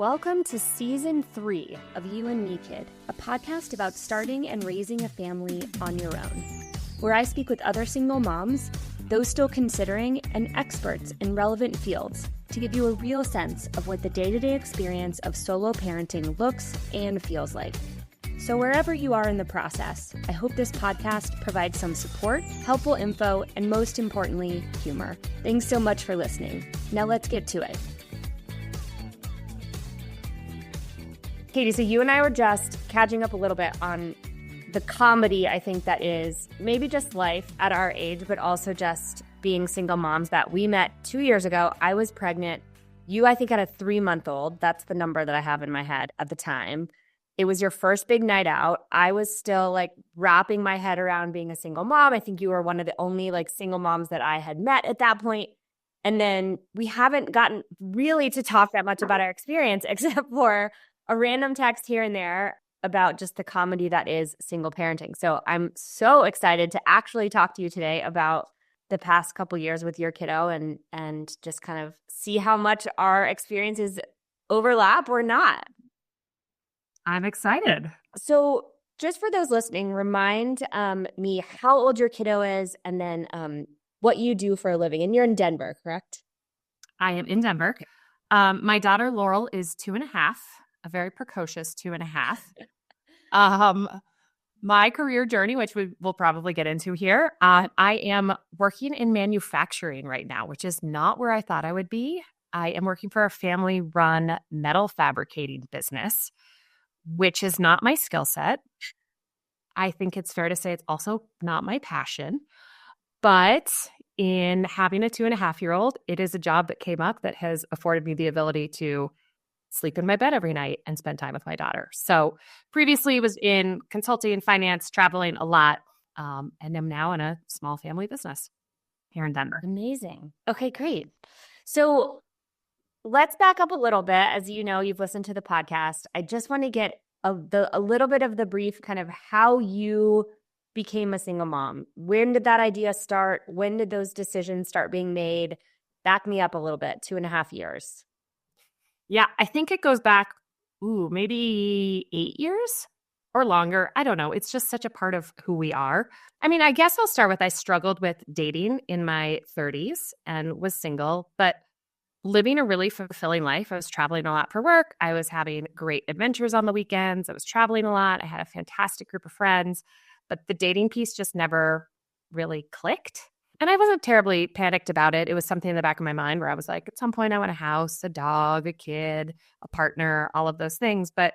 Welcome to Season 3 of You and Me Kid, a podcast about starting and raising a family on your own, where I speak with other single moms, those still considering, and experts in relevant fields to give you a real sense of what the day-to-day experience of solo parenting looks and feels like. So wherever you are in the process, I hope this podcast provides some support, helpful info, and most importantly, humor. Thanks so much for listening. Now let's get to it. Katie, so you and I were just catching up a little bit on the comedy, I think, that is maybe just life at our age, but also just being single moms that we met 2 years ago. I was pregnant. You, I think, had a 3-month-old. That's the number that I have in my head at the time. It was your first big night out. I was still wrapping my head around being a single mom. I think you were one of the only single moms that I had met at that point. And then we haven't gotten really to talk that much about our experience except for a random text here and there about just the comedy that is single parenting. So I'm so excited to actually talk to you today about the past couple years with your kiddo and just kind of see how much our experiences overlap or not. I'm excited. So just for those listening, remind me how old your kiddo is and then what you do for a living. And you're in Denver, correct? I am in Denver. My daughter Laurel is 2.5. A very precocious 2.5. My career journey, which we'll probably get into here, I am working in manufacturing right now, which is not where I thought I would be. I am working for a family-run metal fabricating business, which is not my skill set. I think it's fair to say it's also not my passion. But in having a 2.5-year-old, it is a job that came up that has afforded me the ability to sleep in my bed every night and spend time with my daughter. So previously was in consulting and finance, traveling a lot, and I'm now in a small family business here in Denver. Amazing. Okay, great. So let's back up a little bit. As you know, you've listened to the podcast. I just want to get a little bit of the brief kind of how you became a single mom. When did that idea start? When did those decisions start being made? Back me up a little bit, 2.5 years. Yeah, I think it goes back, maybe 8 years or longer. I don't know. It's just such a part of who we are. I mean, I guess I'll start with I struggled with dating in my 30s and was single, but living a really fulfilling life. I was traveling a lot for work. I was having great adventures on the weekends. I was traveling a lot. I had a fantastic group of friends, but the dating piece just never really clicked. And I wasn't terribly panicked about it. It was something in the back of my mind where I was like, at some point I want a house, a dog, a kid, a partner, all of those things. But,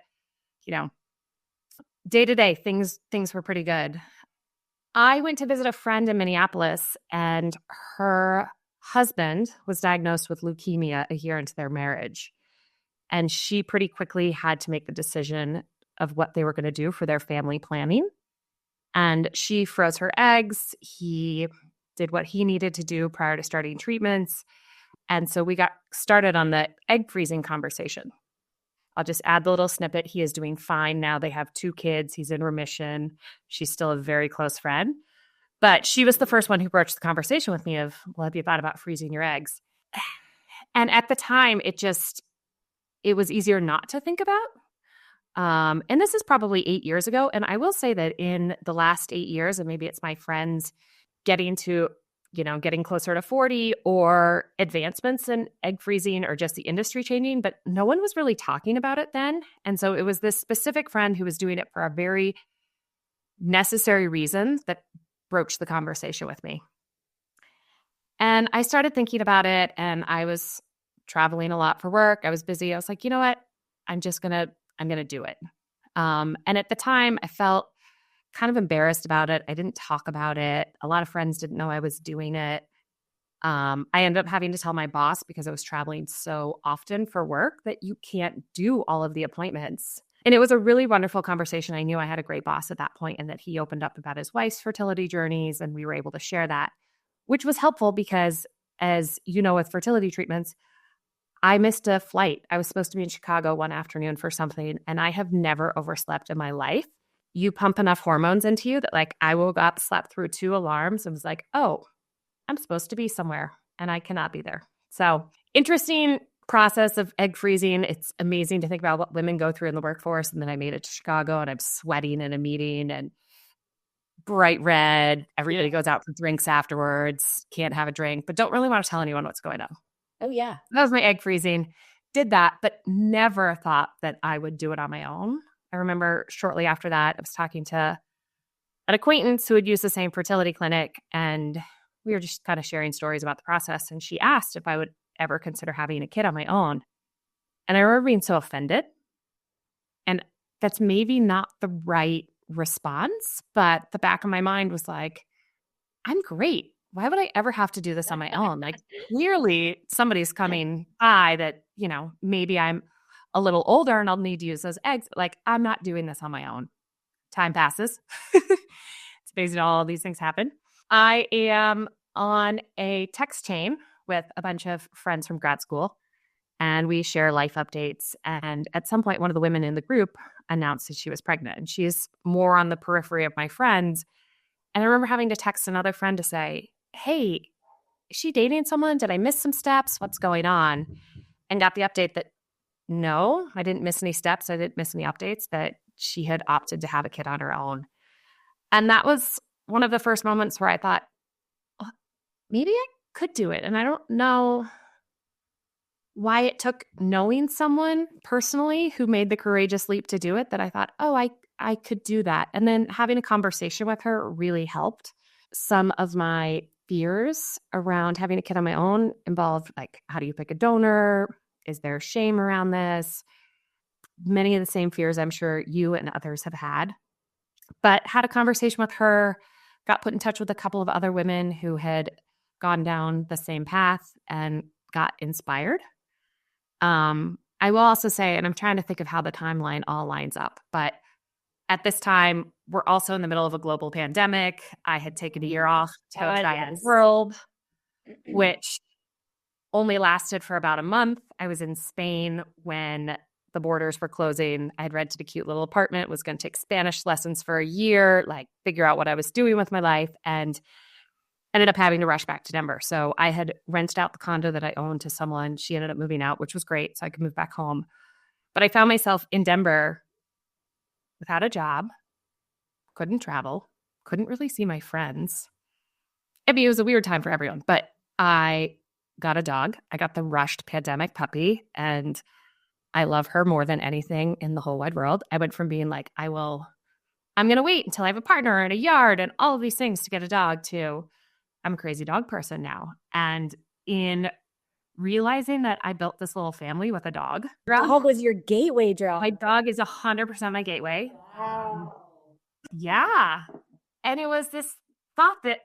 day to day, things were pretty good. I went to visit a friend in Minneapolis, and her husband was diagnosed with leukemia a year into their marriage. And she pretty quickly had to make the decision of what they were going to do for their family planning. And she froze her eggs. He did what he needed to do prior to starting treatments. And so we got started on the egg freezing conversation. I'll just add the little snippet. He is doing fine now. They have 2 kids. He's in remission. She's still a very close friend. But she was the first one who broached the conversation with me of, well, have you thought about freezing your eggs? And at the time, it was easier not to think about. And this is probably 8 years ago. And I will say that in the last 8 years, and maybe it's my friends getting closer to 40 or advancements in egg freezing or just the industry changing, but no one was really talking about it then. And so it was this specific friend who was doing it for a very necessary reason that broached the conversation with me. And I started thinking about it, and I was traveling a lot for work. I was busy. I was like, you know what? I'm going to do it. And at the time I felt kind of embarrassed about it. I didn't talk about it. A lot of friends didn't know I was doing it. I ended up having to tell my boss because I was traveling so often for work that you can't do all of the appointments. And it was a really wonderful conversation. I knew I had a great boss at that point and that he opened up about his wife's fertility journeys, and we were able to share that, which was helpful because, as you know, with fertility treatments, I missed a flight. I was supposed to be in Chicago one afternoon for something, and I have never overslept in my life. You pump enough hormones into you that I woke up, slept through 2 alarms, and was like, oh, I'm supposed to be somewhere and I cannot be there. So interesting process of egg freezing. It's amazing to think about what women go through in the workforce. And then I made it to Chicago and I'm sweating in a meeting and bright red. Everybody goes out for drinks afterwards. Can't have a drink, but don't really want to tell anyone what's going on. Oh, yeah. That was my egg freezing. Did that, but never thought that I would do it on my own. I remember shortly after that, I was talking to an acquaintance who had used the same fertility clinic, and we were just kind of sharing stories about the process. And she asked if I would ever consider having a kid on my own. And I remember being so offended. And that's maybe not the right response, but the back of my mind was like, I'm great. Why would I ever have to do this on my own? Like, clearly somebody's coming by that, maybe I'm a little older and I'll need to use those eggs. Like, I'm not doing this on my own. Time passes. It's amazing all these things happen. I am on a text chain with a bunch of friends from grad school, and we share life updates. And at some point, one of the women in the group announced that she was pregnant, and she's more on the periphery of my friends. And I remember having to text another friend to say, hey, is she dating someone? Did I miss some steps? What's going on? And got the update that no, I didn't miss any steps. I didn't miss any updates, that she had opted to have a kid on her own. And that was one of the first moments where I thought, oh, maybe I could do it. And I don't know why it took knowing someone personally who made the courageous leap to do it, that I thought, oh, I could do that. And then having a conversation with her really helped. Some of my fears around having a kid on my own involved, like, how do you pick a donor? Is there shame around this? Many of the same fears I'm sure you and others have had. But had a conversation with her, got put in touch with a couple of other women who had gone down the same path and got inspired. I will also say, and I'm trying to think of how the timeline all lines up, but at this time, we're also in the middle of a global pandemic. I had taken a year off to travel the world, which only lasted for about a month. I was in Spain when the borders were closing. I had rented a cute little apartment, was going to take Spanish lessons for a year, like figure out what I was doing with my life, and ended up having to rush back to Denver. So I had rented out the condo that I owned to someone. She ended up moving out, which was great, so I could move back home. But I found myself in Denver without a job, couldn't travel, couldn't really see my friends. I mean, it was a weird time for everyone, but I got a dog. I got the rushed pandemic puppy, and I love her more than anything in the whole wide world. I went from being like, I'm going to wait until I have a partner and a yard and all of these things to get a dog, to I'm a crazy dog person now. And in realizing that I built this little family with a dog. Dog was your gateway drug. My dog is 100% my gateway. Wow. Yeah. And it was this thought that,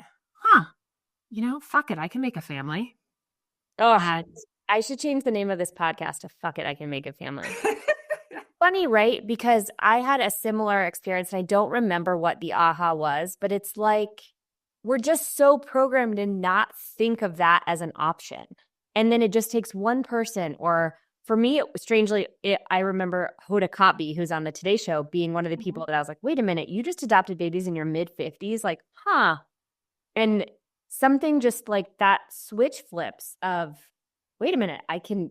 fuck it, I can make a family. Oh, I should change the name of this podcast to Fuck It, I Can Make a Family. Funny, right? Because I had a similar experience, and I don't remember what the aha was, but it's like we're just so programmed to not think of that as an option. And then it just takes one person, or for me, I remember Hoda Kotb, who's on the Today Show, being one of the people that I was like, wait a minute, you just adopted babies in your mid-50s? Like, huh. And something just like that switch flips of, wait a minute, I can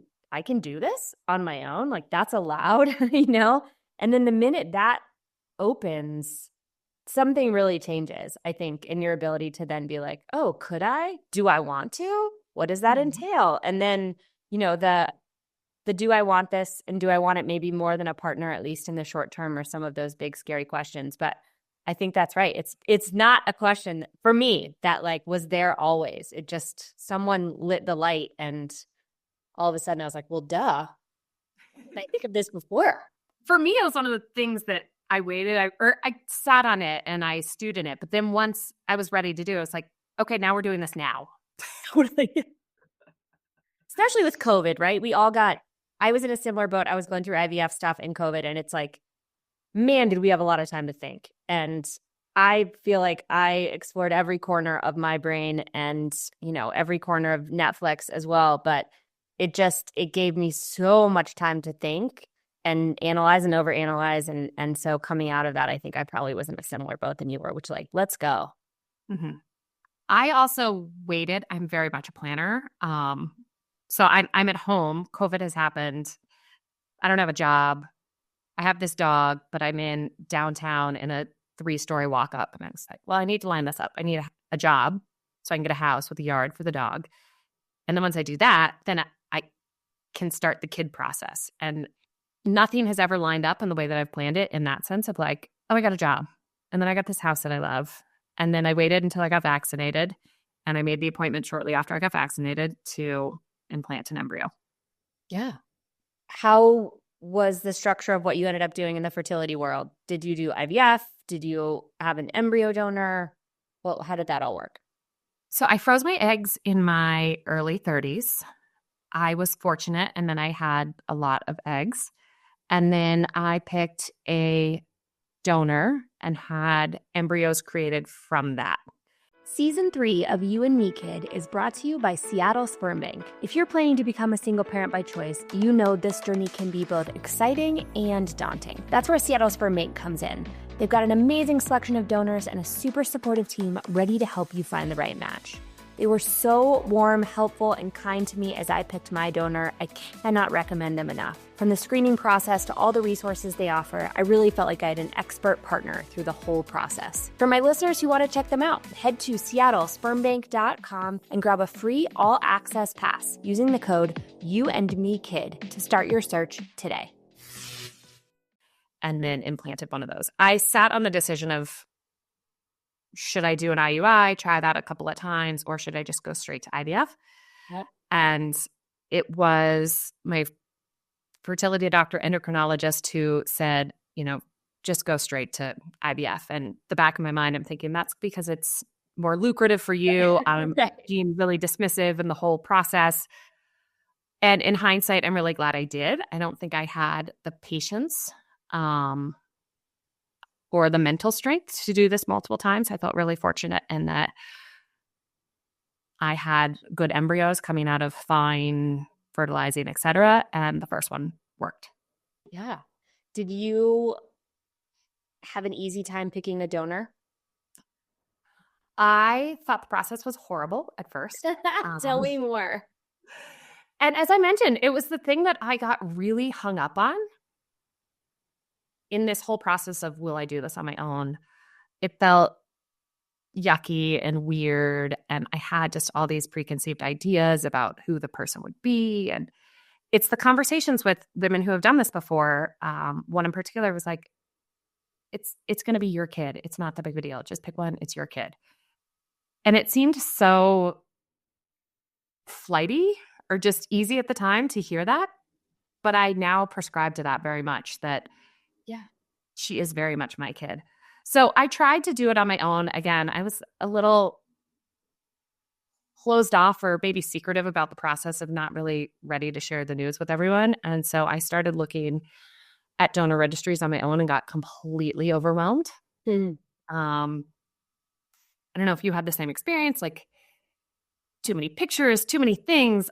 do this on my own. Like, that's allowed, And then the minute that opens, something really changes, I think, in your ability to then be like, oh, could I? Do I want to? What does that entail? And then, the do I want this, and do I want it maybe more than a partner, at least in the short term, or some of those big scary questions. But I think that's right. It's not a question for me that like was there always. It just, someone lit the light, and all of a sudden I was like, well, duh. I think of this before. For me, it was one of the things that I waited. I sat on it and I stewed in it. But then once I was ready to do it, I was like, okay, now we're doing this now. Totally. Especially with COVID, right? I was in a similar boat. I was going through IVF stuff in COVID, and it's like, man, did we have a lot of time to think. And I feel like I explored every corner of my brain and, every corner of Netflix as well. But it gave me so much time to think and analyze and overanalyze. And so coming out of that, I think I probably was in a similar boat than you were, which like, let's go. Mm-hmm. I also waited. I'm very much a planner. So I'm at home. COVID has happened. I don't have a job. I have this dog, but I'm in downtown in a 3-story walk up. And I was like, well, I need to line this up. I need a job so I can get a house with a yard for the dog. And then once I do that, then I can start the kid process. And nothing has ever lined up in the way that I've planned it in that sense of like, oh, I got a job. And then I got this house that I love. And then I waited until I got vaccinated. And I made the appointment shortly after I got vaccinated to implant an embryo. Yeah. How was the structure of what you ended up doing in the fertility world? Did you do IVF? Did you have an embryo donor? Well, how did that all work? So I froze my eggs in my early 30s. I was fortunate, and then I had a lot of eggs. And then I picked a donor and had embryos created from that. Season 3 of You and Me Kid is brought to you by Seattle Sperm Bank. If you're planning to become a single parent by choice, you know this journey can be both exciting and daunting. That's where Seattle Sperm Bank comes in. They've got an amazing selection of donors and a super supportive team ready to help you find the right match. They were so warm, helpful, and kind to me as I picked my donor. I cannot recommend them enough. From the screening process to all the resources they offer, I really felt like I had an expert partner through the whole process. For my listeners who want to check them out, head to seattlespermbank.com and grab a free all-access pass using the code YouAndMeKid to start your search today. And then implanted one of those. I sat on the decision of, should I do an IUI, try that a couple of times, or should I just go straight to IVF? Yep. And it was my fertility doctor endocrinologist who said, just go straight to IVF. And the back of my mind, I'm thinking that's because it's more lucrative for you. I'm being really dismissive in the whole process. And in hindsight, I'm really glad I did. I don't think I had the patience or the mental strength to do this multiple times. I felt really fortunate in that I had good embryos coming out of fine fertilizing, et cetera, and the first one worked. Yeah. Did you have an easy time picking a donor? I thought the process was horrible at first. Tell me more. And as I mentioned, it was the thing that I got really hung up on in this whole process of, will I do this on my own? It felt yucky and weird. And I had just all these preconceived ideas about who the person would be. And it's the conversations with women who have done this before. One in particular was like, it's going to be your kid. It's not that big of a deal. Just pick one. It's your kid. And it seemed so flighty or just easy at the time to hear that. But I now prescribe to that very much, that yeah, she is very much my kid. So I tried to do it on my own. Again, I was a little closed off or maybe secretive about the process of not really ready to share the news with everyone. And so I started looking at donor registries on my own and got completely overwhelmed. I don't know if you had the same experience, like too many pictures, too many things.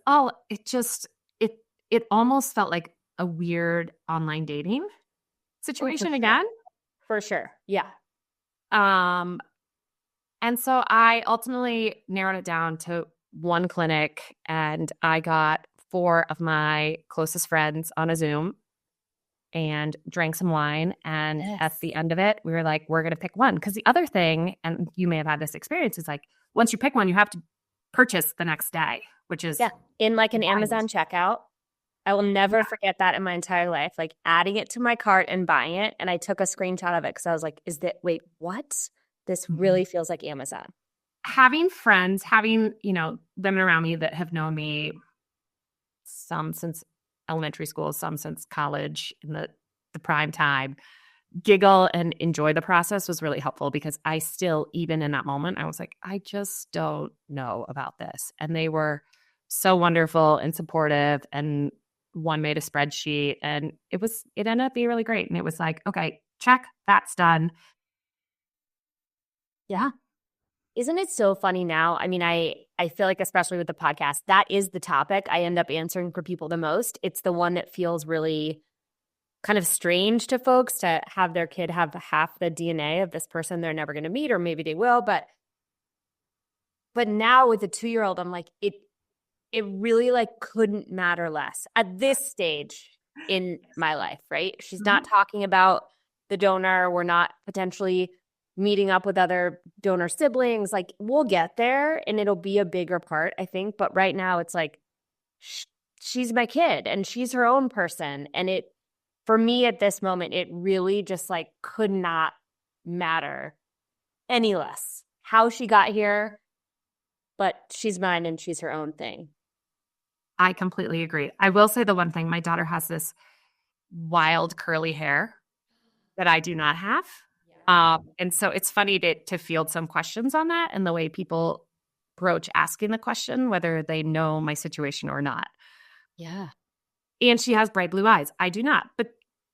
It almost felt like a weird online dating situation again. For sure. Yeah. And so I ultimately narrowed it down to one clinic, and I got 4 of my closest friends on a Zoom and drank some wine. And at the end of it, we were like, we're going to pick one. Because the other thing, and you may have had this experience, is like, once you pick one, you have to purchase the next day, which is in like an Amazon checkout. I will never forget that in my entire life, like adding it to my cart and buying it. And I took a screenshot of it because I was like, wait, what? This really feels like Amazon. Having friends, having, women around me that have known me, some since elementary school, some since college in the prime time, giggle and enjoy the process was really helpful, because I still, even in that moment, I was like, I just don't know about this. And they were so wonderful and supportive, and one made a spreadsheet, and it ended up being really great. And it was like, okay, check, that's done. Yeah. Isn't it so funny now? I mean, I feel like, especially with the podcast, that is the topic I end up answering for people the most. It's the one that feels really kind of strange to folks, to have their kid have half the DNA of this person they're never going to meet, or maybe they will. But now with a 2-year-old, I'm like, it really like couldn't matter less at this stage in my life, right? She's not talking about the donor. We're not potentially meeting up with other donor siblings. Like we'll get there and it'll be a bigger part, I think. But right now it's like she's my kid and she's her own person. And it, for me at this moment, it really just like could not matter any less how she got here, but she's mine and she's her own thing. I completely agree. I will say the one thing, my daughter has this wild curly hair that I do not have. And so it's funny to field some questions on that and the way people approach asking the question, whether they know my situation or not. Yeah. And she has bright blue eyes. I do not. But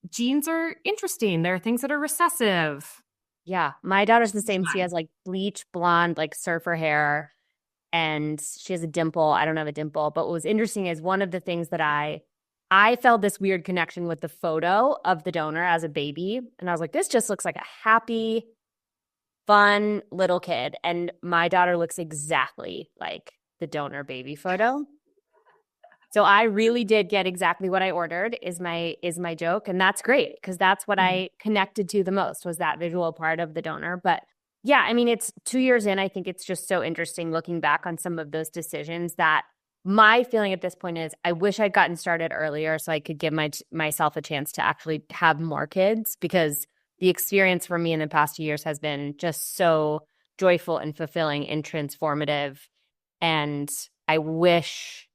genes are interesting. There are things that are recessive. Yeah. My daughter's the same. She has like bleach blonde, like surfer hair, and she has a dimple. I don't have a dimple. But what was interesting is one of the things that I felt this weird connection with the photo of the donor as a baby. And I was like, this just looks like a happy, fun little kid. And my daughter looks exactly like the donor baby photo. So I really did get exactly what I ordered is my joke. And that's great because that's what I connected to the most was that visual part of the donor. But yeah, I mean, it's 2 years in. I think it's just so interesting looking back on some of those decisions that my feeling at this point is I wish I'd gotten started earlier so I could give myself a chance to actually have more kids because the experience for me in the past 2 years has been just so joyful and fulfilling and transformative. And I wish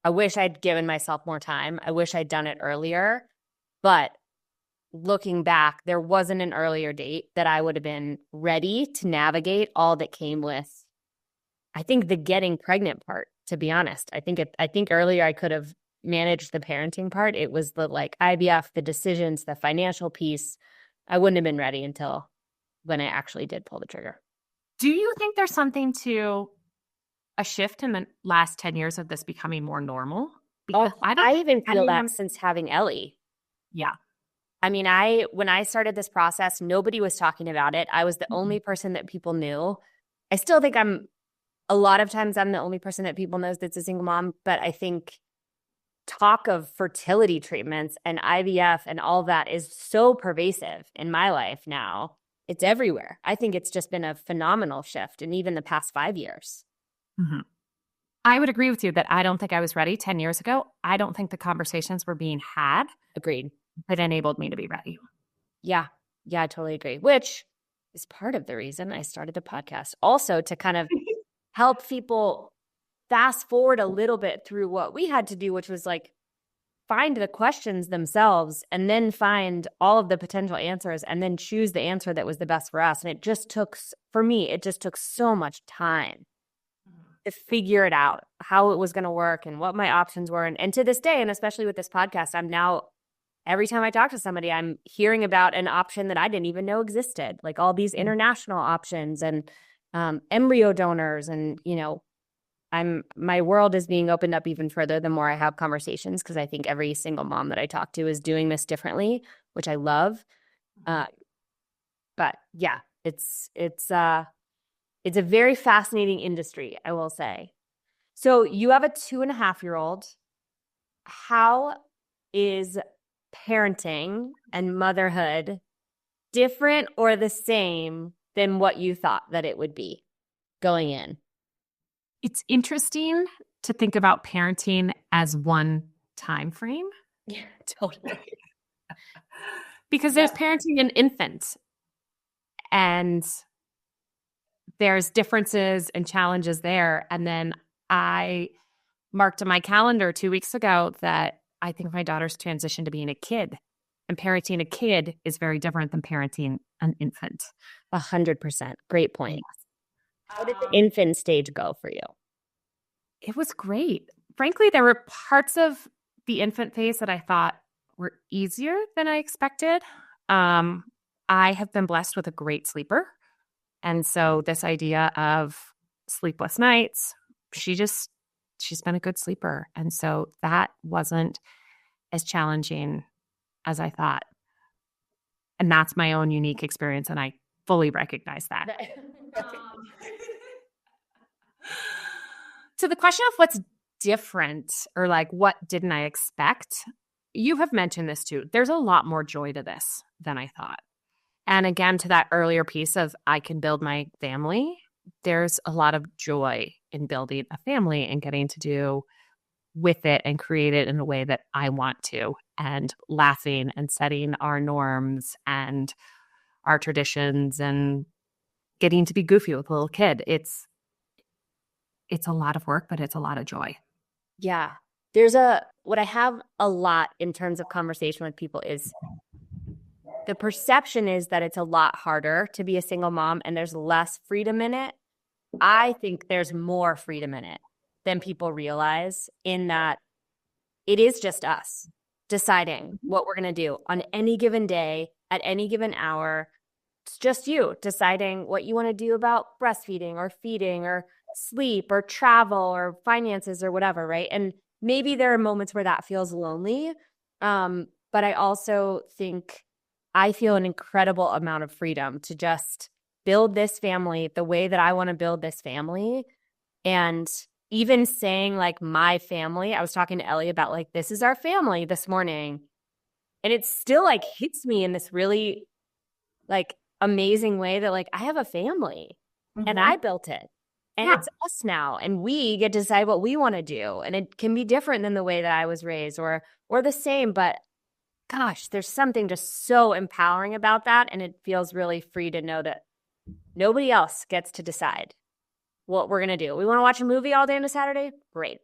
I'd given myself more time. I wish I'd done it earlier. But looking back, there wasn't an earlier date that I would have been ready to navigate all that came with, I think, the getting pregnant part, to be honest. I think earlier I could have managed the parenting part. It was the like IVF, the decisions, the financial piece. I wouldn't have been ready until when I actually did pull the trigger. Do you think there's something to a shift in the last 10 years of this becoming more normal? Because I even feel that since having Ellie. Yeah. I mean, when I started this process, nobody was talking about it. I was the only person that people knew. I still think a lot of times I'm the only person that people knows that's a single mom, but I think talk of fertility treatments and IVF and all that is so pervasive in my life now. It's everywhere. I think it's just been a phenomenal shift in even the past 5 years. Mm-hmm. I would agree with you that I don't think I was ready 10 years ago. I don't think the conversations were being had. Agreed. That enabled me to be ready. Yeah. Yeah, I totally agree. Which is part of the reason I started the podcast. Also to kind of help people fast forward a little bit through what we had to do, which was like find the questions themselves and then find all of the potential answers and then choose the answer that was the best for us. And it just took so much time to figure it out, how it was going to work and what my options were. And to this day, and especially with this podcast, I'm now, every time I talk to somebody, I'm hearing about an option that I didn't even know existed, like all these international options and embryo donors. And, you know, my world is being opened up even further the more I have conversations, because I think every single mom that I talk to is doing this differently, which I love. But yeah, it's a very fascinating industry, I will say. So you have a 2.5-year-old. How is parenting and motherhood different or the same than what you thought that it would be going in? It's interesting to think about parenting as one time frame. Yeah, totally. Because there's parenting an infant and there's differences and challenges there. And then I marked on my calendar 2 weeks ago that I think my daughter's transition to being a kid, and parenting a kid is very different than parenting an infant. 100%. Great point. How did the infant stage go for you? It was great. Frankly, there were parts of the infant phase that I thought were easier than I expected. I have been blessed with a great sleeper. And so this idea of sleepless nights, she's been a good sleeper. And so that wasn't as challenging as I thought. And that's my own unique experience. And I fully recognize that. To the question of what's different or like what didn't I expect? You have mentioned this too. There's a lot more joy to this than I thought. And again, to that earlier piece of I can build my family, there's a lot of joy in building a family and getting to do with it and create it in a way that I want to, and laughing and setting our norms and our traditions and getting to be goofy with a little kid. It's a lot of work, but it's a lot of joy. Yeah. What I have a lot in terms of conversation with people is the perception is that it's a lot harder to be a single mom and there's less freedom in it. I think there's more freedom in it than people realize, in that it is just us deciding what we're going to do on any given day at any given hour. It's just you deciding what you want to do about breastfeeding or feeding or sleep or travel or finances or whatever, right? And maybe there are moments where that feels lonely. But I also think I feel an incredible amount of freedom to just build this family the way that I want to build this family. And even saying like my family, I was talking to Ellie about like, this is our family this morning. And it still like hits me in this really like amazing way that like I have a family and I built it and it's us now and we get to decide what we want to do. And it can be different than the way that I was raised or the same, but gosh, there's something just so empowering about that. And it feels really free to know that nobody else gets to decide what we're going to do. We want to watch a movie all day on a Saturday? Great.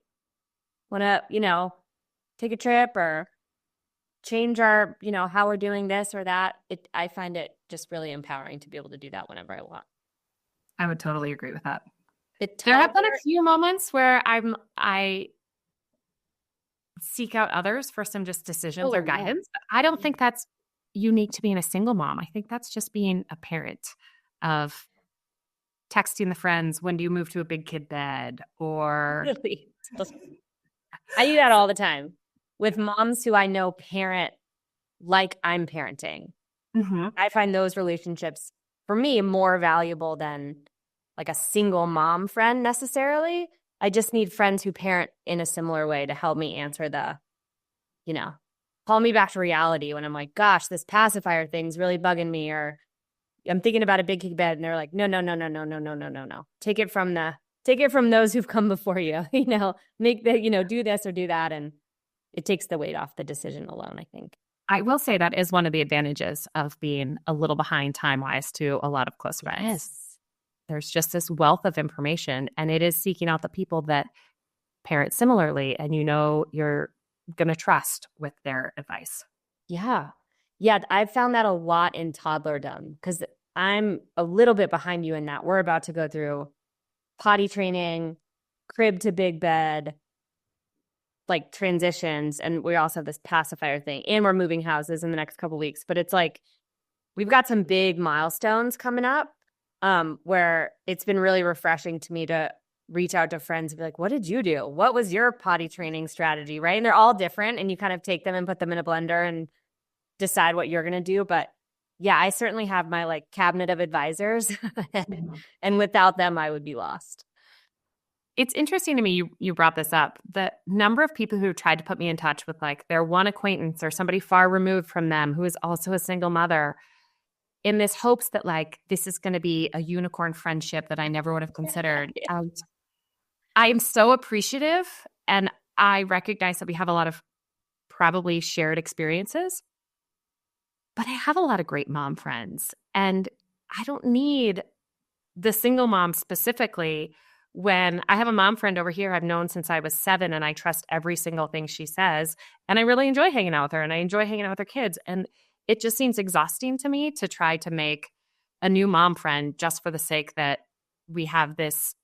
Want to, take a trip or change our, how we're doing this or that. I find it just really empowering to be able to do that whenever I want. I would totally agree with that. There have been a few moments where I seek out others for some just decisions or guidance. But I don't think that's unique to being a single mom. I think that's just being a parent, of texting the friends, when do you move to a big kid bed? Or really? I do that all the time with moms who I know parent like I'm parenting. Mm-hmm. I find those relationships for me more valuable than like a single mom friend necessarily. I just need friends who parent in a similar way to help me answer the, call me back to reality when I'm like, gosh, this pacifier thing's really bugging me, or I'm thinking about a big kid bed, and they're like, no. Take it from those who've come before you, make the, do this or do that. And it takes the weight off the decision alone, I think. I will say that is one of the advantages of being a little behind time-wise to a lot of close friends. Yes. There's just this wealth of information, and it is seeking out the people that parent similarly, and you're going to trust with their advice. Yeah. Yeah, I've found that a lot in toddlerdom because I'm a little bit behind you in that. We're about to go through potty training, crib to big bed, like transitions. And we also have this pacifier thing. And we're moving houses in the next couple of weeks. But it's like we've got some big milestones coming up where it's been really refreshing to me to reach out to friends and be like, what did you do? What was your potty training strategy, right? And they're all different. And you kind of take them and put them in a blender and decide what you're going to do. But yeah, I certainly have my like cabinet of advisors and without them, I would be lost. It's interesting to me, you brought this up, the number of people who tried to put me in touch with like their one acquaintance or somebody far removed from them who is also a single mother, in this hopes that like this is going to be a unicorn friendship that I never would have considered. I am so appreciative, and I recognize that we have a lot of probably shared experiences. But I have a lot of great mom friends, and I don't need the single mom specifically when I have a mom friend over here I've known since I was 7, and I trust every single thing she says, and I really enjoy hanging out with her, and I enjoy hanging out with her kids. And it just seems exhausting to me to try to make a new mom friend just for the sake that we have this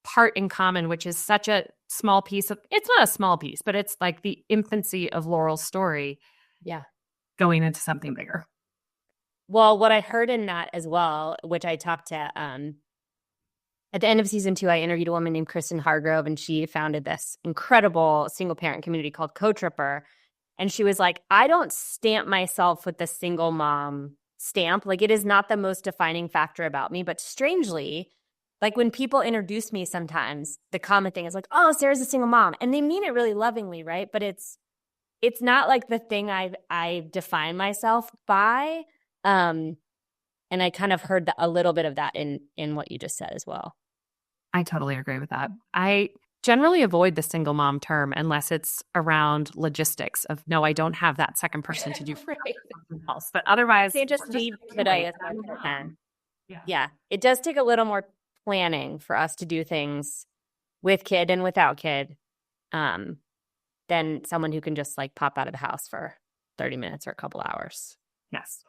part in common, which is such a small piece of, it's not a small piece, but it's like the infancy of Laurel's story. Yeah. Going into something bigger. Well, what I heard in that as well, which I talked to at the end of season 2, I interviewed a woman named Kristen Hargrove, and she founded this incredible single parent community called Co-Tripper. And she was like, I don't stamp myself with the single mom stamp. Like, it is not the most defining factor about me. But strangely, Like when people introduce me sometimes, the common thing is like, oh, Sarah's a single mom. And they mean it really lovingly, right? But it's not like the thing I define myself by. And I kind of heard a little bit of that in what you just said as well. I totally agree with that. I generally avoid the single mom term unless it's around logistics of, no, I don't have that second person to do something else. But otherwise, They just feed today as much as I can. Yeah. Yeah. It does take a little more planning for us to do things with kid and without kid than someone who can just like pop out of the house for 30 minutes or a couple hours. Yes.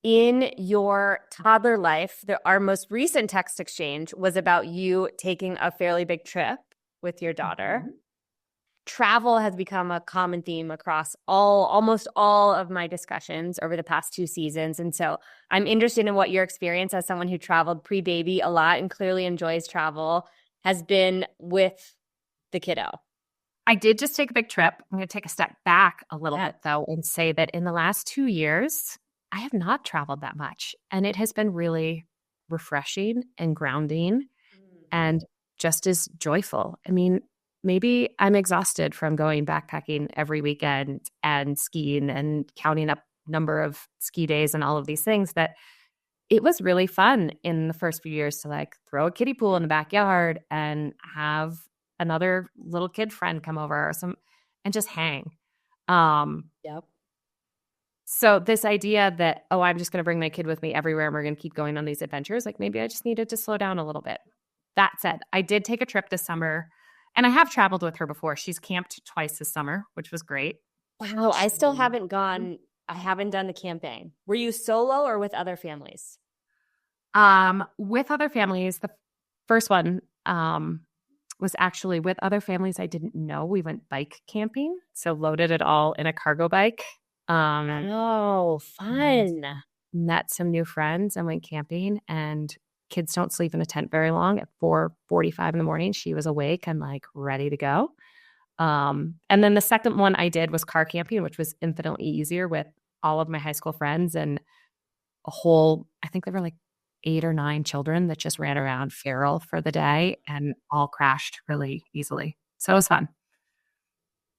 In your toddler life, our most recent text exchange was about you taking a fairly big trip with your daughter. Mm-hmm. Travel has become a common theme across almost all of my discussions over the past 2 seasons. And so I'm interested in what your experience as someone who traveled pre-baby a lot and clearly enjoys travel has been with the kiddo. I did just take a big trip. I'm going to take a step back a little bit, though, and say that in the last 2 years, I have not traveled that much. And it has been really refreshing and grounding and just as joyful. I mean, maybe I'm exhausted from going backpacking every weekend and skiing and counting up number of ski days and all of these things, that it was really fun in the first few years to like throw a kiddie pool in the backyard and have another little kid friend come over or and just hang. Yep. So this idea that, oh, I'm just going to bring my kid with me everywhere and we're going to keep going on these adventures, like maybe I just needed to slow down a little bit. That said, I did take a trip this summer and I have traveled with her before. She's camped twice this summer, which was great. Wow. I still haven't gone. I haven't done the camping. Were you solo or with other families? With other families. The first one was actually with other families I didn't know. We went bike camping, so loaded it all in a cargo bike. Oh, fun. Met some new friends and went camping, and kids don't sleep in a tent very long. At 4:45 in the morning, she was awake and like ready to go. And then the second one I did was car camping, which was infinitely easier with all of my high school friends and I think there were like 8 or 9 children that just ran around feral for the day and all crashed really easily. So it was fun.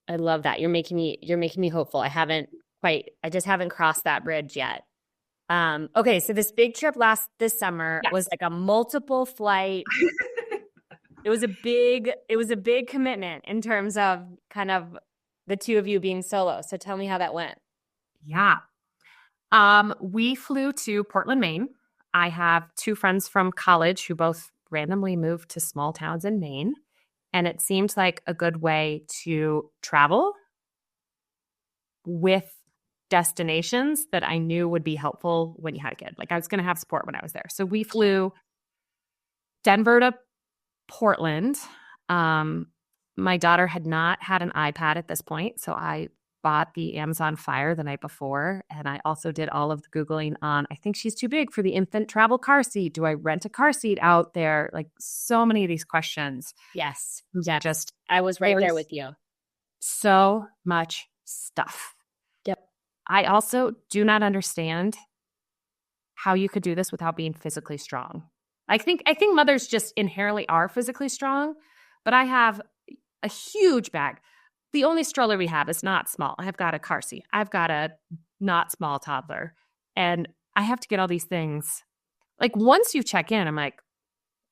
I love that. You're making me hopeful. I just haven't crossed that bridge yet. Okay. So this big trip this summer was like a multiple flight. It was a big commitment in terms of kind of the two of you being solo. So tell me how that went. Yeah. We flew to Portland, Maine. I have 2 friends from college who both randomly moved to small towns in Maine. And it seemed like a good way to travel with destinations that I knew would be helpful when you had a kid. Like I was going to have support when I was there. So we flew Denver to Portland. My daughter had not had an iPad at this point, so I bought the Amazon Fire the night before, and I also did all of the Googling on, I think she's too big for the infant travel car seat. Do I rent a car seat out there? Like so many of these questions. Yes. I was right there with you. So much stuff. Yep. I also do not understand how you could do this without being physically strong. I think mothers just inherently are physically strong, but I have a huge bag. The only stroller we have is not small. I've got a car seat. I've got a not small toddler. And I have to get all these things. Like once you check in, I'm like,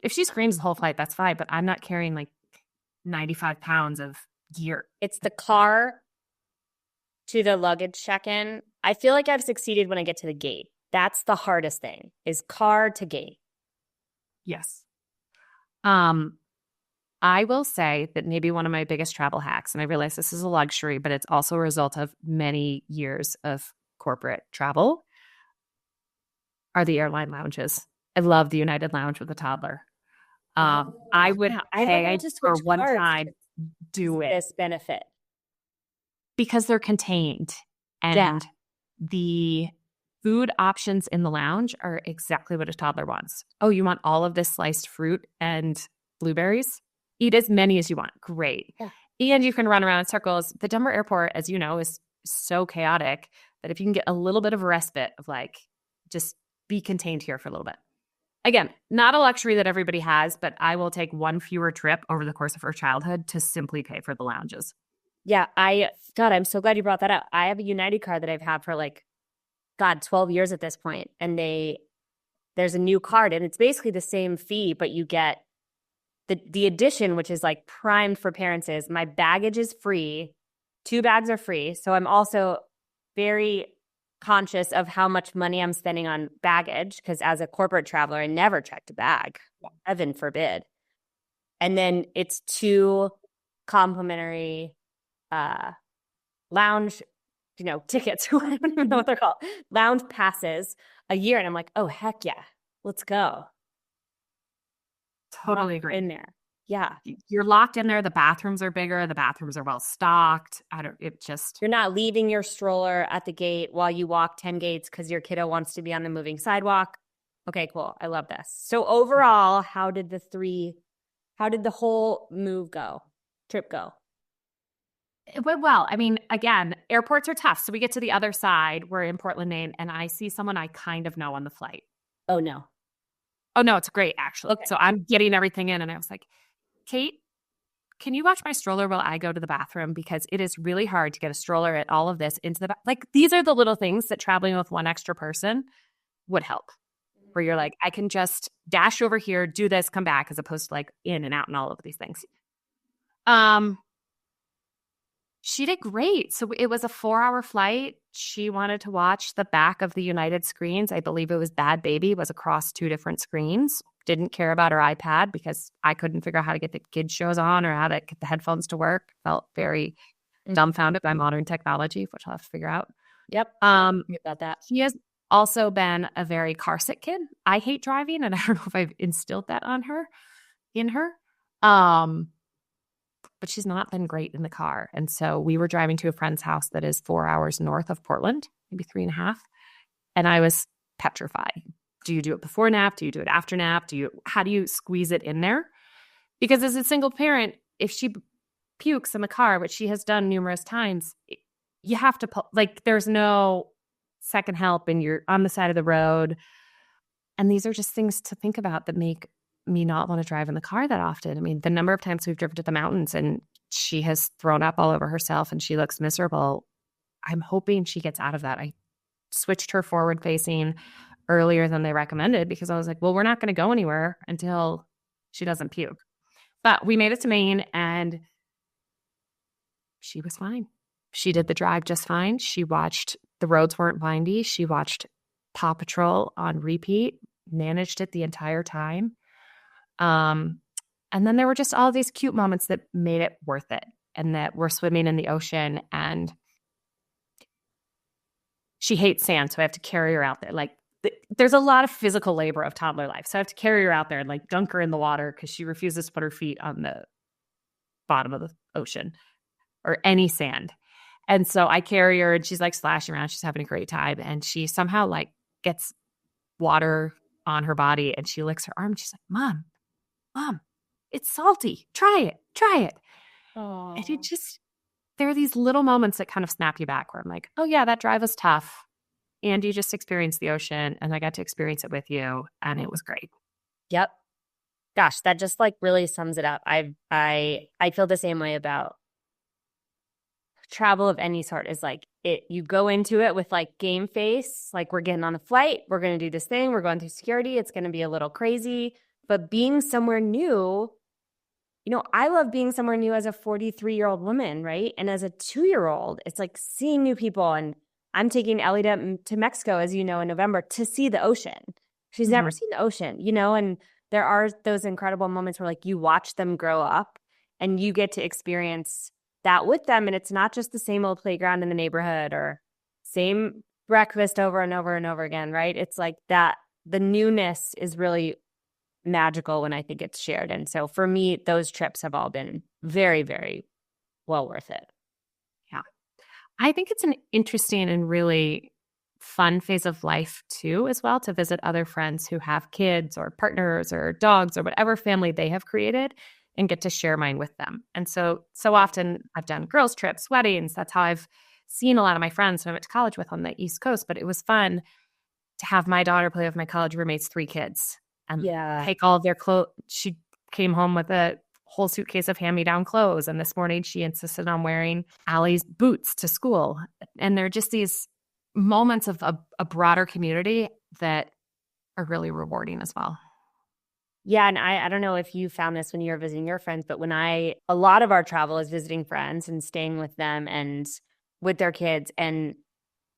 if she screams the whole flight, that's fine. But I'm not carrying like 95 pounds of gear. It's the car to the luggage check-in. I feel like I've succeeded when I get to the gate. That's the hardest thing, is car to gate. Yes. I will say that maybe one of my biggest travel hacks, and I realize this is a luxury, but it's also a result of many years of corporate travel, are the airline lounges. I love the United Lounge with a toddler. I would pay for one time do it. This benefit. Because they're contained and the food options in the lounge are exactly what a toddler wants. Oh, you want all of this sliced fruit and blueberries? Eat as many as you want. Great. Yeah. And you can run around in circles. The Denver airport, as you know, is so chaotic that if you can get a little bit of a respite of like, just be contained here for a little bit. Again, not a luxury that everybody has, but I will take one fewer trip over the course of her childhood to simply pay for the lounges. Yeah, God, I'm so glad you brought that up. I have a United card that I've had for like, God, 12 years at this point, and there's a new card, and it's basically the same fee, but you get the addition, which is like primed for parents, is my baggage is free. 2 bags are free. So I'm also very conscious of how much money I'm spending on baggage, because as a corporate traveler, I never checked a bag. Heaven forbid. And then it's 2 complimentary lounge, tickets. I don't even know what they're called. Lounge passes a year. And I'm like, oh, heck yeah. Let's go. Totally agree. In there. Yeah. You're locked in there. The bathrooms are bigger. The bathrooms are well stocked. You're not leaving your stroller at the gate while you walk 10 gates because your kiddo wants to be on the moving sidewalk. Okay, cool. I love this. So overall, how did the whole trip go? It went well. I mean, again, airports are tough. So we get to the other side. We're in Portland, Maine, and I see someone I kind of know on the flight. Oh, no. Oh, no, it's great, actually. Okay. So I'm getting everything in, and I was like, Kate, can you watch my stroller while I go to the bathroom? Because it is really hard to get a stroller at all of this into the like, these are the little things that traveling with one extra person would help. Where you're like, I can just dash over here, do this, come back, as opposed to like in and out and all of these things. She did great. So it was a 4-hour flight. She wanted to watch the back of the United screens. I believe it was Bad Baby, was across 2 different screens. Didn't care about her iPad because I couldn't figure out how to get the kids shows on or how to get the headphones to work. Felt very dumbfounded by modern technology, which I'll have to figure out. Yep. About that. She has also been a very car sick kid. I hate driving, and I don't know if I've instilled that in her. But she's not been great in the car. And so we were driving to a friend's house that is 4 hours north of Portland, maybe 3.5. And I was petrified. Do you do it before nap? Do you do it after nap? How do you squeeze it in there? Because as a single parent, if she pukes in the car, which she has done numerous times, you have to, there's no second help and you're on the side of the road. And these are just things to think about that make me not want to drive in the car that often. I mean, the number of times we've driven to the mountains and she has thrown up all over herself and she looks miserable. I'm hoping she gets out of that. I switched her forward facing earlier than they recommended because I was like, well, we're not going to go anywhere until she doesn't puke. But we made it to Maine and she was fine. She did the drive just fine. She watched The Roads Weren't Windy. She watched Paw Patrol on repeat, managed it the entire time. And then there were just all these cute moments that made it worth it, and that we're swimming in the ocean and she hates sand. So I have to carry her out there. Like there's a lot of physical labor of toddler life. So I have to carry her out there and like dunk her in the water because she refuses to put her feet on the bottom of the ocean or any sand. And so I carry her and she's like splashing around. She's having a great time. And she somehow like gets water on her body and she licks her arm. She's like, Mom, it's salty. Try it. Aww. And there are these little moments that kind of snap you back where I'm like, oh yeah, that drive was tough. And you just experienced the ocean and I got to experience it with you. And it was great. Yep. Gosh, that just like really sums it up. I feel the same way about travel of any sort. Is like you go into it with like game face, like we're getting on a flight, we're going to do this thing, we're going through security, it's going to be a little crazy. But being somewhere new, I love being somewhere new as a 43-year-old woman, right? And as a 2-year-old, it's like seeing new people. And I'm taking Ellie to Mexico, as you know, in November to see the ocean. She's never seen the ocean, and there are those incredible moments where like you watch them grow up and you get to experience that with them. And it's not just the same old playground in the neighborhood or same breakfast over and over and over again, right? It's like that the newness is really magical when I think it's shared. And so for me, those trips have all been very, very well worth it. Yeah. I think it's an interesting and really fun phase of life too, as well, to visit other friends who have kids or partners or dogs or whatever family they have created and get to share mine with them. And so often I've done girls' trips, weddings. That's how I've seen a lot of my friends who I went to college with on the East Coast. But it was fun to have my daughter play with my college roommate's 3 kids. and Yeah. take all of their clothes. She came home with a whole suitcase of hand-me-down clothes. And this morning she insisted on wearing Allie's boots to school. And there are just these moments of a broader community that are really rewarding as well. Yeah, and I don't know if you found this when you were visiting your friends, but a lot of our travel is visiting friends and staying with them and with their kids. And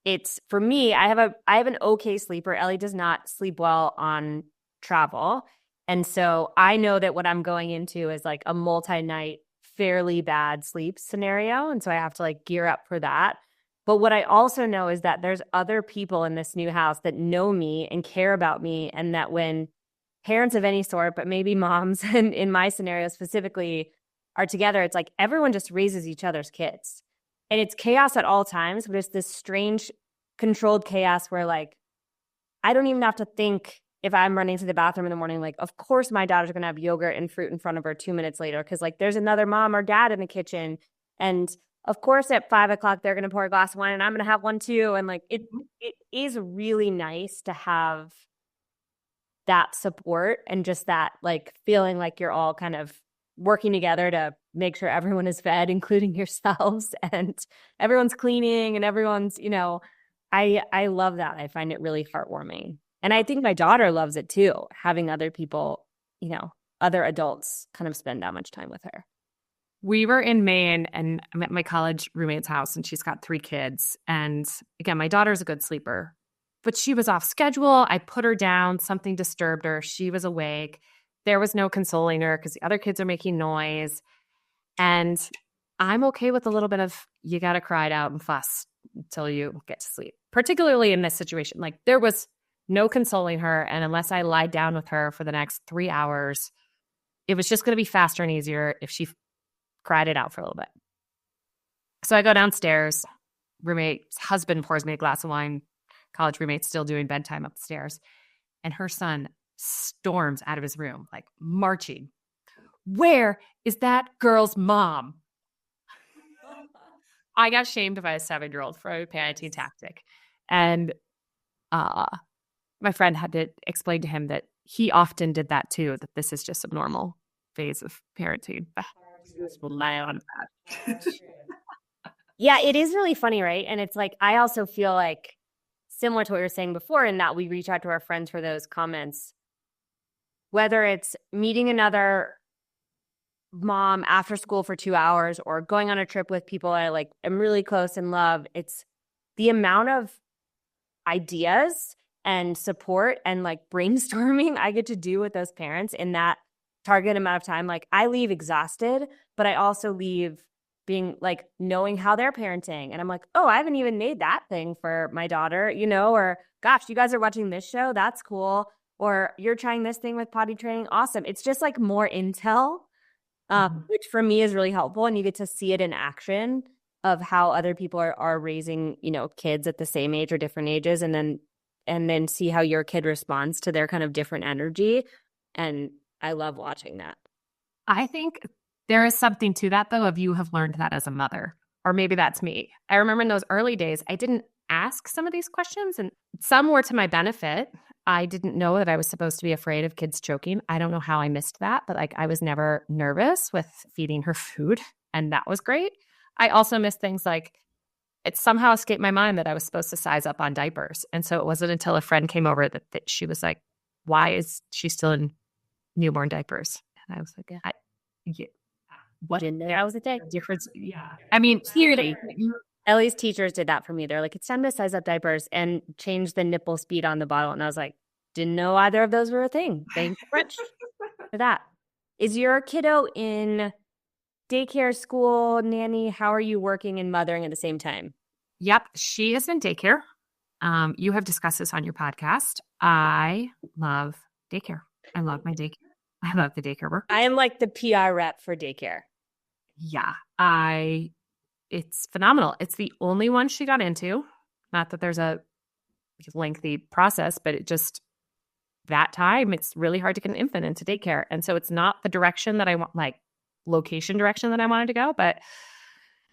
it's, for me, I have an okay sleeper. Ellie does not sleep well on travel. And so I know that what I'm going into is like a multi-night, fairly bad sleep scenario. And so I have to like gear up for that. But what I also know is that there's other people in this new house that know me and care about me, and that when parents of any sort, but maybe moms, and in my scenario specifically, are together, it's like everyone just raises each other's kids. And it's chaos at all times, but it's this strange controlled chaos where like I don't even have to think if I'm running to the bathroom in the morning, like, of course my daughter's going to have yogurt and fruit in front of her 2 minutes later because like there's another mom or dad in the kitchen. And of course at 5 o'clock they're going to pour a glass of wine and I'm going to have one too. And like it is really nice to have that support and just that like feeling like you're all kind of working together to make sure everyone is fed, including yourselves, and everyone's cleaning and everyone's, I love that. I find it really heartwarming. And I think my daughter loves it too, having other people, other adults kind of spend that much time with her. We were in Maine and I'm at my college roommate's house and she's got 3 kids. And again, my daughter's a good sleeper, but she was off schedule. I put her down. Something disturbed her. She was awake. There was no consoling her because the other kids are making noise. And I'm okay with a little bit of, you got to cry it out and fuss until you get to sleep, particularly in this situation. Like there was no consoling her. And unless I lied down with her for the next 3 hours, it was just going to be faster and easier if she cried it out for a little bit. So I go downstairs. Roommate's husband pours me a glass of wine. College roommate's still doing bedtime upstairs. And her son storms out of his room, like marching. Where is that girl's mom? I got shamed by a 7-year-old for a parenting tactic. And my friend had to explain to him that he often did that too, that this is just a normal phase of parenting. Yeah, it is really funny, right? And it's like, I also feel like similar to what you were saying before, in that we reach out to our friends for those comments, whether it's meeting another mom after school for 2 hours or going on a trip with people I like am really close and love. It's the amount of ideas and support and like brainstorming I get to do with those parents in that target amount of time. Like I leave exhausted, but I also leave being like knowing how they're parenting. And I'm like, oh, I haven't even made that thing for my daughter, or gosh, you guys are watching this show. That's cool. Or you're trying this thing with potty training. Awesome. It's just like more intel, which for me is really helpful. And you get to see it in action of how other people are raising, kids at the same age or different ages. And then see how your kid responds to their kind of different energy. And I love watching that. I think there is something to that, though, if you have learned that as a mother, or maybe that's me. I remember in those early days, I didn't ask some of these questions, and some were to my benefit. I didn't know that I was supposed to be afraid of kids choking. I don't know how I missed that, but like I was never nervous with feeding her food, and that was great. I also missed things like it somehow escaped my mind that I was supposed to size up on diapers. And so it wasn't until a friend came over that she was like, why is she still in newborn diapers? And I was like, what? Didn't know that was a thing. Difference? Yeah. I mean, clearly. Ellie's teachers did that for me. They're like, it's time to size up diapers and change the nipple speed on the bottle. And I was like, didn't know either of those were a thing. Thank you much for that. Is your kiddo in daycare, school, nanny? How are you working and mothering at the same time? Yep. She is in daycare. You have discussed this on your podcast. I love daycare. I love my daycare. I love the daycare work. I am like the PR rep for daycare. Yeah. It's phenomenal. It's the only one she got into. Not that there's a lengthy process, but it just, that time, it's really hard to get an infant into daycare. And so it's not the direction that I want, like location direction that I wanted to go, but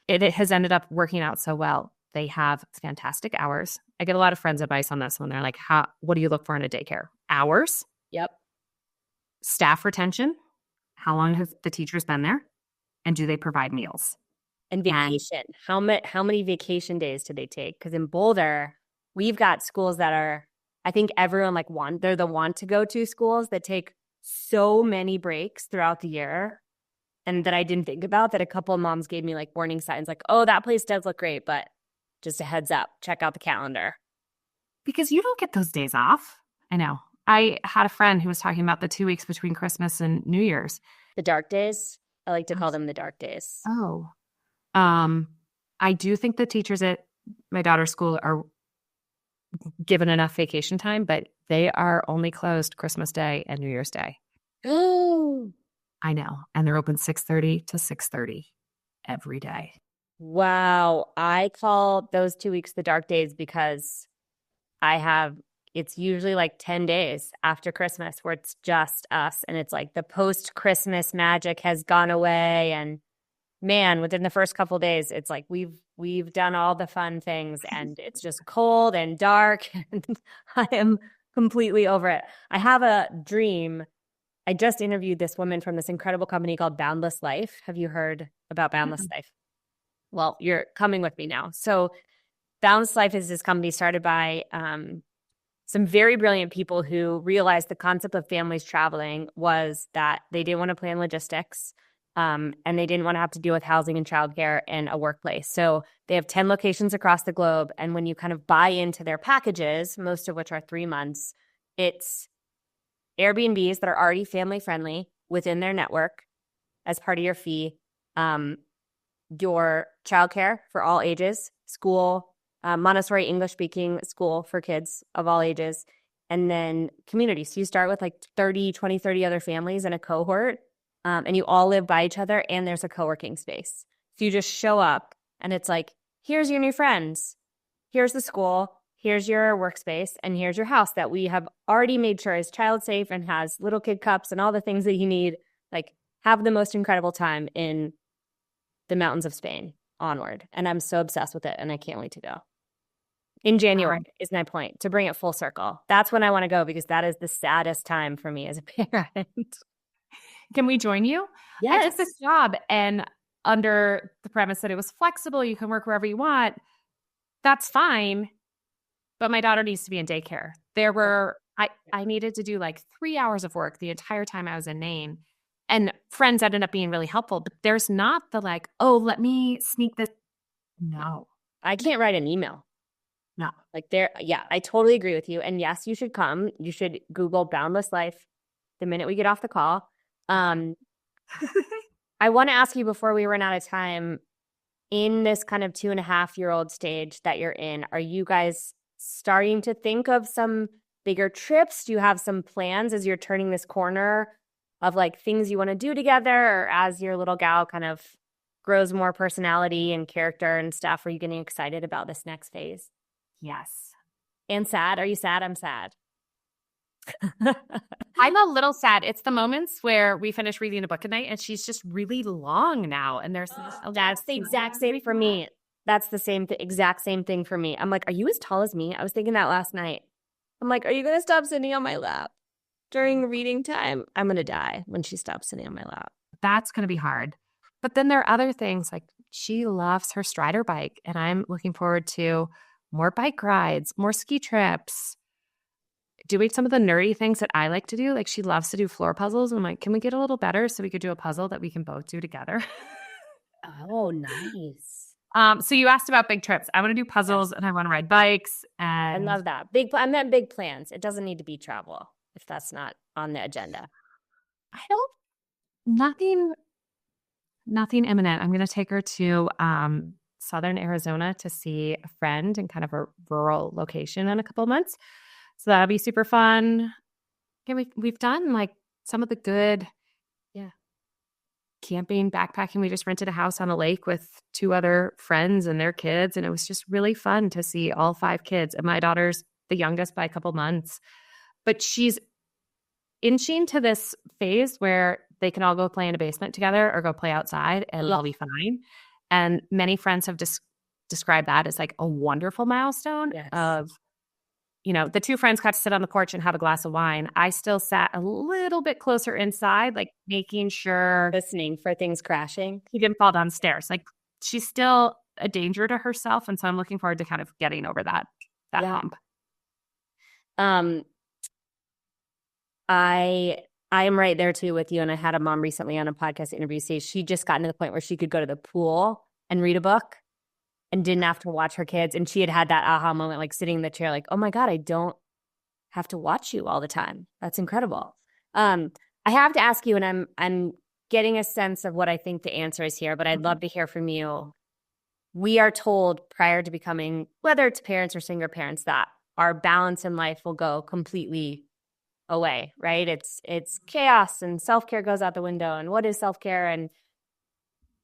it has ended up working out so well. They have fantastic hours. I get a lot of friends' advice on this when they're like, what do you look for in a daycare? Hours? Yep. staff retention. How long have the teachers been there? And do they provide meals? And And vacation. How many vacation days do they take? Because in Boulder, we've got schools that are, I think everyone they're the want to go to schools that take so many breaks throughout the year, and that I didn't think about, that a couple of moms gave me like warning signs like, oh, that place does look great, but just a heads up, check out the calendar. because you don't get those days off. I know. I had a friend who was talking about the 2 weeks between Christmas and New Year's. The dark days, I like to call Oh. them the dark days. Oh. I do think the teachers at my daughter's school are given enough vacation time, but they are only closed Christmas Day and New Year's Day. Oh, I know. And they're open 6:30 to 6:30 every day. wow. I call those 2 weeks the dark days because it's usually like 10 days after Christmas where it's just us. And it's like the post-Christmas magic has gone away. And man, within the first couple of days, it's like we've done all the fun things and it's just cold and dark. And I am completely over it. I have a dream. I just interviewed this woman from this incredible company called Boundless Life. Have you heard about Boundless Life? Well, you're coming with me now. So Boundless Life is this company started by some very brilliant people who realized the concept of families traveling was that they didn't want to plan logistics, and they didn't want to have to deal with housing and childcare in a workplace. So they have 10 locations across the globe. And when you kind of buy into their packages, most of which are 3 months, it's Airbnbs that are already family friendly within their network as part of your fee, your childcare for all ages, school, Montessori English speaking school for kids of all ages, and then community. So you start with like 30 other families in a cohort, and you all live by each other, and there's a co-working space. So you just show up and it's like, here's your new friends, here's the school, here's your workspace, and here's your house that we have already made sure is child safe and has little kid cups and all the things that you need. Like, have the most incredible time in the mountains of Spain onward. And I'm so obsessed with it, and I can't wait to go. In January is my point, to bring it full circle. That's when I want to go because that is the saddest time for me as a parent. Can we join you? Yes. I took this job and under the premise that it was flexible, you can work wherever you want. That's fine. But my daughter needs to be in daycare. I needed to do like 3 hours of work the entire time I was in Maine. And friends ended up being really helpful. But there's not the like, oh, let me sneak this. No. I can't write an email. No. Yeah, I totally agree with you. And yes, you should come. You should Google Boundless Life the minute we get off the call. I want to ask you before we run out of time, in this kind of 2.5-year-old stage that you're in, are you guys starting to think of some bigger trips? Do you have some plans as you're turning this corner of like things you want to do together, or as your little gal kind of grows more personality and character and stuff? Are you getting excited about this next phase? Yes. And sad? Are you sad? I'm sad. I'm a little sad. It's the moments where we finish reading a book at night and she's just really long now. And there's that's the exact same for me. That's the exact same thing for me. I'm like, are you as tall as me? I was thinking that last night. I'm like, are you going to stop sitting on my lap during reading time? I'm going to die when she stops sitting on my lap. That's going to be hard. But then there are other things, like she loves her Strider bike, and I'm looking forward to more bike rides, more ski trips, doing some of the nerdy things that I like to do. Like she loves to do floor puzzles. And I'm like, can we get a little better so we could do a puzzle that we can both do together? Oh, nice. So you asked about big trips. I want to do puzzles and I want to ride bikes. And I love that. I meant big plans. It doesn't need to be travel if that's not on the agenda. Nothing imminent. I'm going to take her to Southern Arizona to see a friend in kind of a rural location in a couple of months. So that'll be super fun. Yeah, we've done like some of the good, camping, backpacking. We just rented a house on a lake with 2 other friends and their kids. And it was just really fun to see all 5 kids. And my daughter's the youngest by a couple months. But she's inching to this phase where they can all go play in a basement together or go play outside and it'll be fine. And many friends have described that as like a wonderful milestone of the two friends got to sit on the porch and have a glass of wine. I still sat a little bit closer inside, like making sure Listening for things crashing. he didn't fall downstairs. Like she's still a danger to herself. And so I'm looking forward to kind of getting over that hump. I am right there too with you. And I had a mom recently on a podcast interview say she just gotten to the point where she could go to the pool and read a book and didn't have to watch her kids. And she had that aha moment, like sitting in the chair, like, oh my God, I don't have to watch you all the time. That's incredible. I have to ask you, and I'm getting a sense of what I think the answer is here, but I'd love to hear from you. We are told prior to becoming, whether it's parents or single parents, that our balance in life will go completely away, right? It's chaos and self-care goes out the window. And what is self-care? And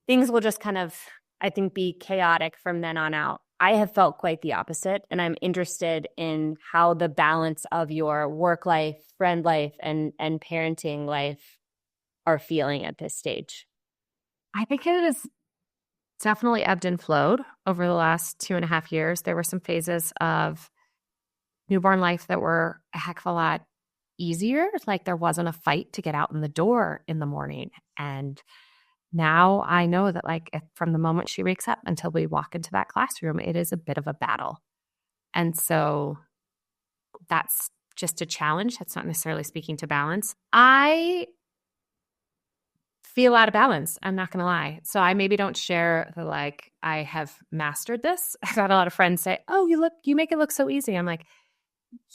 things will just kind of, I think, be chaotic from then on out. I have felt quite the opposite, and I'm interested in how the balance of your work life, friend life, and parenting life are feeling at this stage. I think it is definitely ebbed and flowed over the last 2.5 years. There were some phases of newborn life that were a heck of a lot easier. Like there wasn't a fight to get out in the door in the morning. And now I know that from the moment she wakes up until we walk into that classroom, it is a bit of a battle. And so that's just a challenge. That's not necessarily speaking to balance. I feel out of balance. I'm not going to lie. So I maybe don't share the I have mastered this. I've had a lot of friends say, oh, you make it look so easy. I'm like,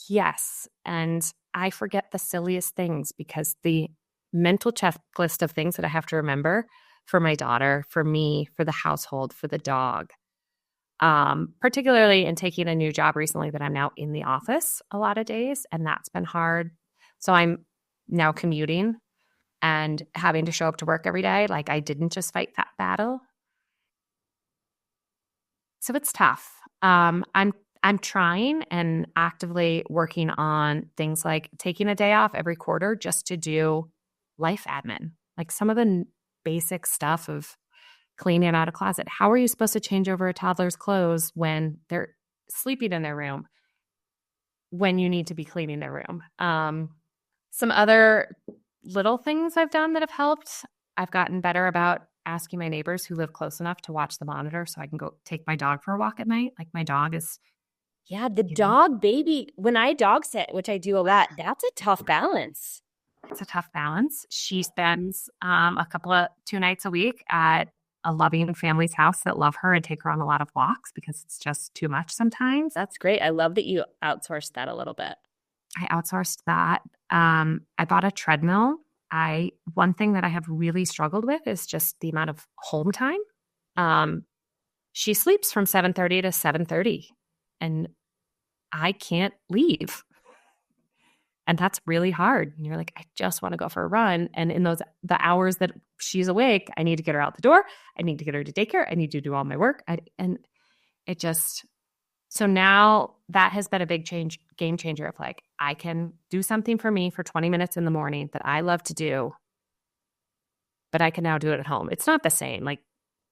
yes. And I forget the silliest things because the mental checklist of things that I have to remember for my daughter, for me, for the household, for the dog, particularly in taking a new job recently that I'm now in the office a lot of days, and that's been hard. So I'm now commuting and having to show up to work every day. Like I didn't just fight that battle. So it's tough. I'm trying and actively working on things like taking a day off every quarter just to do life admin, like some of the basic stuff of cleaning out a closet. How are you supposed to change over a toddler's clothes when they're sleeping in their room when you need to be cleaning their room? Some other little things I've done that have helped. I've gotten better about asking my neighbors who live close enough to watch the monitor so I can go take my dog for a walk at night. Like my dog is... Yeah, the dog baby, when I dog sit, which I do a lot, that's a tough balance. It's a tough balance. She spends 2 nights a week at a loving family's house that love her and take her on a lot of walks because it's just too much sometimes. That's great. I love that you outsourced that a little bit. I outsourced that. I bought a treadmill. One thing that I have really struggled with is just the amount of home time. She sleeps from 7:30 to 7:30 and I can't leave. And that's really hard. And you're like, I just want to go for a run. And in the hours that she's awake, I need to get her out the door. I need to get her to daycare. I need to do all my work. So now that has been a big game changer of I can do something for me for 20 minutes in the morning that I love to do, but I can now do it at home. It's not the same,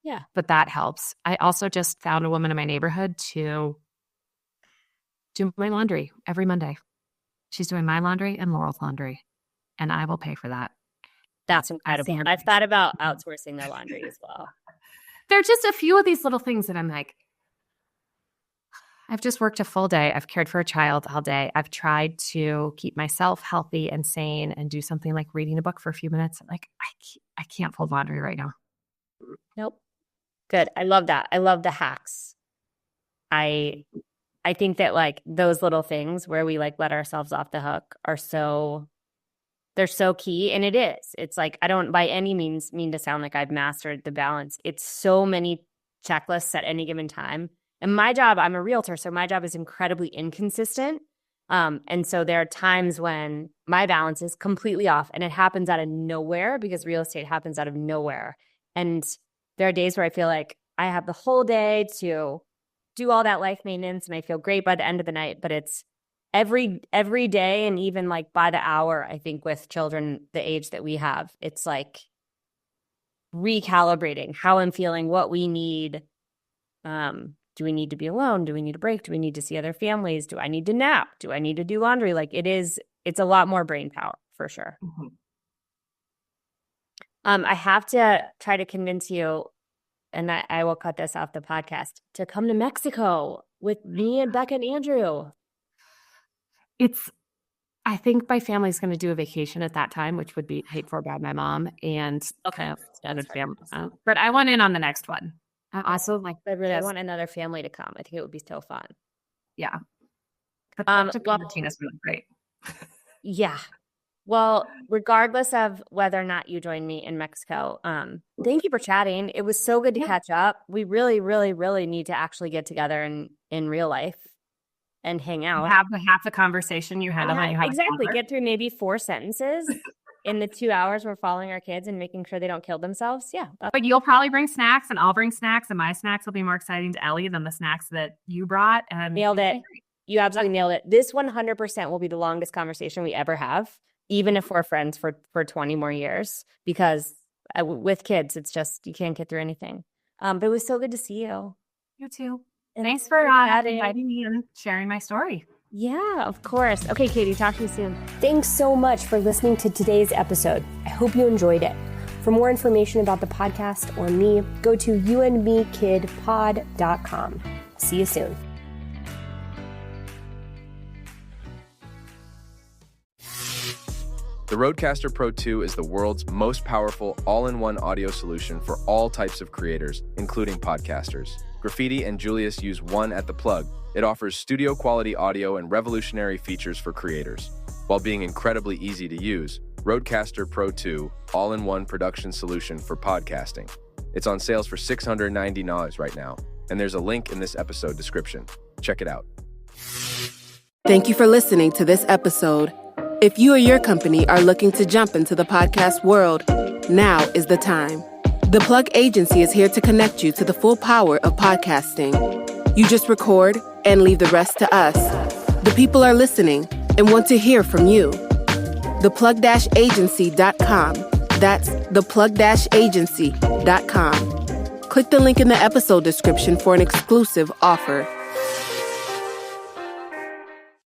yeah, but that helps. I also just found a woman in my neighborhood to do my laundry every Monday. She's doing my laundry and Laurel's laundry, and I will pay for that. That's incredible. I've thought about outsourcing their laundry as well. There are just a few of these little things that I'm like, I've just worked a full day. I've cared for a child all day. I've tried to keep myself healthy and sane and do something like reading a book for a few minutes. I can't fold laundry right now. Nope. Good. I love that. I love the hacks. I think that those little things where we let ourselves off the hook they're so key. And it is. It's I don't by any means mean to sound like I've mastered the balance. It's so many checklists at any given time. And my job, I'm a realtor, so my job is incredibly inconsistent. And so there are times when my balance is completely off and it happens out of nowhere because real estate happens out of nowhere. And there are days where I feel like I have the whole day to do all that life maintenance and I feel great by the end of the night, but it's every day and even by the hour, I think with children the age that we have, it's recalibrating how I'm feeling, what we need, Do we need to be alone? Do we need a break? Do we need to see other families? Do I need to nap? Do I need to do laundry? Like it's a lot more brain power for sure. Mm-hmm. I have to try to convince you, and I will cut this off the podcast, to come to Mexico with me and Becca and Andrew. I think my family's going to do a vacation at that time, which would be paid for by my mom and extended family. But I want in on the next one. I also like. I really want another family to come. I think it would be so fun. Yeah. Tina's really great. Yeah. Well, regardless of whether or not you join me in Mexico, thank you for chatting. It was so good to catch up. We really, really, really need to actually get together in real life and hang out. Have the conversation you had. Exactly. Get through maybe 4 sentences in the 2 hours we're following our kids and making sure they don't kill themselves. Yeah. But you'll probably bring snacks and I'll bring snacks, and my snacks will be more exciting to Ellie than the snacks that you brought. And nailed it. You absolutely nailed it. This 100% will be the longest conversation we ever have, even if we're friends for 20 more years, because with kids, it's just, you can't get through anything. But it was so good to see you. You too. And thanks for inviting me and sharing my story. Yeah, of course. Okay, Katie, talk to you soon. Thanks so much for listening to today's episode. I hope you enjoyed it. For more information about the podcast or me, go to youandmekidpod.com. See you soon. The Rodecaster Pro 2 is the world's most powerful all-in-one audio solution for all types of creators, including podcasters. Graffiti and Julius use one at the plug. It offers studio-quality audio and revolutionary features for creators. While being incredibly easy to use, Rodecaster Pro 2, all-in-one production solution for podcasting. It's on sale for $690 right now, and there's a link in this episode description. Check it out. Thank you for listening to this episode. If you or your company are looking to jump into the podcast world, now is the time. The Plug Agency is here to connect you to the full power of podcasting. You just record and leave the rest to us. The people are listening and want to hear from you. theplug-agency.com. That's theplug-agency.com. Click the link in the episode description for an exclusive offer.